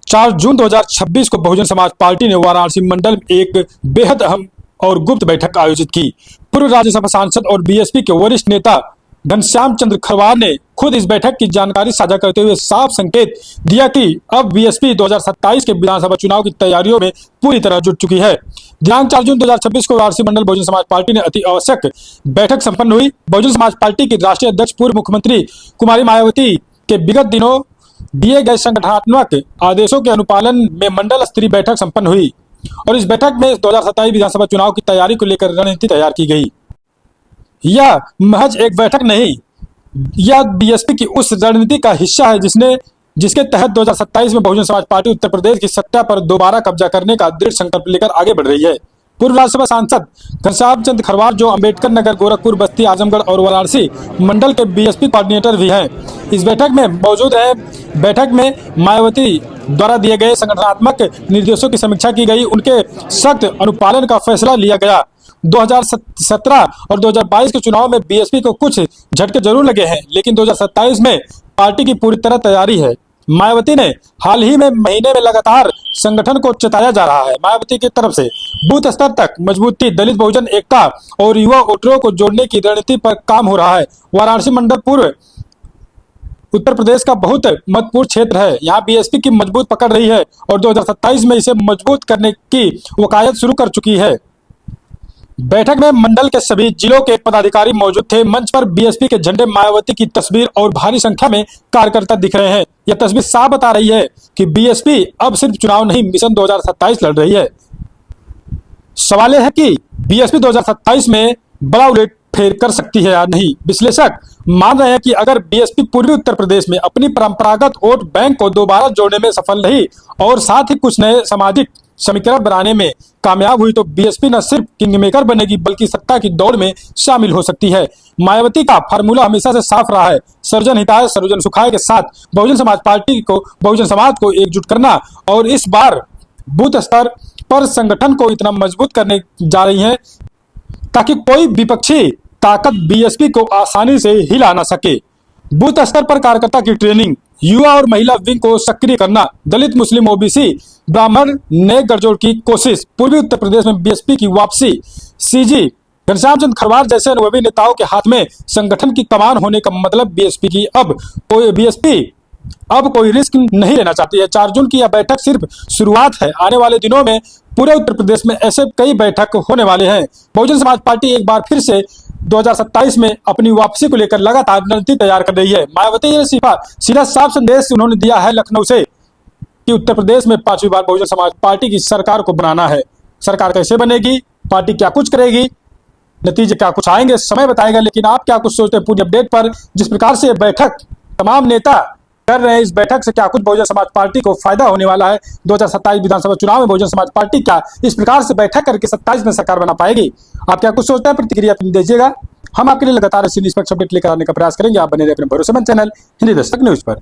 4 जून 2026 को बहुजन समाज पार्टी ने वाराणसी मंडल में एक बेहद अहम और गुप्त बैठक आयोजित की। पूर्व राज्यसभा सांसद और बीएसपी के वरिष्ठ नेता घनश्याम चंद्र खरवार ने खुद इस बैठक की जानकारी साझा करते हुए साफ संकेत दिया कि अब बीएसपी 2027 के विधानसभा चुनाव की तैयारियों में पूरी तरह जुट चुकी है। दिनांक 4 जून 2026 को वाराणसी मंडल बहुजन समाज पार्टी ने अति आवश्यक बैठक संपन्न हुई। बहुजन समाज पार्टी की राष्ट्रीय अध्यक्ष पूर्व मुख्यमंत्री कुमारी मायावती के विगत दिनों दिए गए संगठनात्मक आदेशों के अनुपालन में मंडल स्तरीय बैठक संपन्न हुई और इस बैठक में 2027 विधानसभा चुनाव की तैयारी को लेकर रणनीति तैयार की गई। यह महज एक बैठक नहीं, यह बीएसपी की उस रणनीति का हिस्सा है जिसके तहत 2027 में बहुजन समाज पार्टी उत्तर प्रदेश की सत्ता पर दोबारा कब्जा करने का दृढ़ संकल्प लेकर आगे बढ़ रही है। पूर्व राज्यसभा सांसद घनश्याम चंद्र खरवार जो अंबेडकर नगर, गोरखपुर, बस्ती, आजमगढ़ और वाराणसी मंडल के बीएसपी कोऑर्डिनेटर भी हैं, इस बैठक में मौजूद हैं। बैठक में मायावती द्वारा दिए गए संगठनात्मक निर्देशों की समीक्षा की गई, उनके सख्त अनुपालन का फैसला लिया गया। 2017 और 2022 के चुनाव में बीएसपी को कुछ झटके जरूर लगे हैं, लेकिन 2027 में पार्टी की पूरी तरह तैयारी है। मायावती ने हाल ही में महीने में लगातार संगठन को चेताया जा रहा है। मायावती की तरफ से बूथ स्तर तक मजबूती, दलित बहुजन एकता और युवा वोटरों को जोड़ने की रणनीति पर काम हो रहा है। वाराणसी मंडल पूर्व उत्तर प्रदेश का बहुत महत्वपूर्ण क्षेत्र है, यहाँ बीएसपी की मजबूत पकड़ रही है और 2027 में इसे मजबूत करने की वकायद शुरू कर चुकी है। बैठक में मंडल के सभी जिलों के पदाधिकारी मौजूद थे। मंच पर बीएसपी के झंडे, मायावती की तस्वीर और भारी संख्या में कार्यकर्ता दिख रहे हैं। यह तस्वीर साफ बता रही है कि बीएसपी अब सिर्फ चुनाव नहीं, मिशन 2027 लड़ रही है। सवाल यह है कि बीएसपी 2027 में बड़ा उलट फेर कर सकती है या नहीं। विश्लेषक मान रहे हैं कि अगर बीएसपी पूर्वी उत्तर प्रदेश में अपनी परंपरागत वोट बैंक को दोबारा जोड़ने में सफल रही और साथ ही कुछ नए सामाजिक समीकरण बनाने में कामयाब हुई तो बीएसपी न सिर्फ किंगमेकर बनेगी बल्कि सत्ता की दौड़ में शामिल हो सकती है। मायावती का फार्मूला हमेशा से साफ रहा है, सर्वजन हिताय सर्वजन सुखाय के साथ बहुजन समाज को एकजुट करना, और इस बार बूथ स्तर पर संगठन को इतना मजबूत करने जा रही है ताकि कोई विपक्षी ताकत बीएसपी को आसानी से हिला ना सके। बूथ स्तर पर कार्यकर्ता की ट्रेनिंग, युवा और महिला विंग को सक्रिय करना, दलित, मुस्लिम, ओबीसी, ब्राह्मण नए गठजोड़ की कोशिश, पूर्वी उत्तर प्रदेश में बीएसपी की वापसी। सीजी घनश्याम चंद्र खरवार जैसे अनुभवी नेताओं के हाथ में संगठन की कमान होने का मतलब बीएसपी अब कोई रिस्क नहीं लेना चाहती है। 4 जून की यह बैठक सिर्फ शुरुआत है, आने वाले दिनों में पूरे उत्तर प्रदेश में ऐसे कई बैठक होने वाले हैं। बहुजन समाज पार्टी एक बार फिर से 2027 में अपनी वापसी को लेकर लगातार रणनीति तैयार कर रही है। मायावती ने सीधा साफ संदेश उन्होंने दिया है लखनऊ से कि उत्तर प्रदेश में 5वीं बार बहुजन समाज पार्टी की सरकार को बनाना है। सरकार कैसे बनेगी, पार्टी क्या कुछ करेगी, नतीजे क्या कुछ आएंगे, समय बताएगा। लेकिन आप क्या कुछ सोचते हैं पूरी अपडेट पर? जिस प्रकार से बैठक तमाम नेता कर रहे हैं, इस बैठक से क्या कुछ बहुजन समाज पार्टी को फायदा होने वाला है? 2027 विधानसभा चुनाव में बहुजन समाज पार्टी क्या इस प्रकार से बैठक करके 27 में सरकार बना पाएगी? आप क्या कुछ सोचते हैं? प्रतिक्रिया अपनी दीजिएगा। हम आपके लिए लगातार ऐसी निष्पक्ष अपडेट लेकर आने का प्रयास करेंगे। आप बने रहे अपने भरोसेमंद चैनल हिंदी दस्तक न्यूज पर।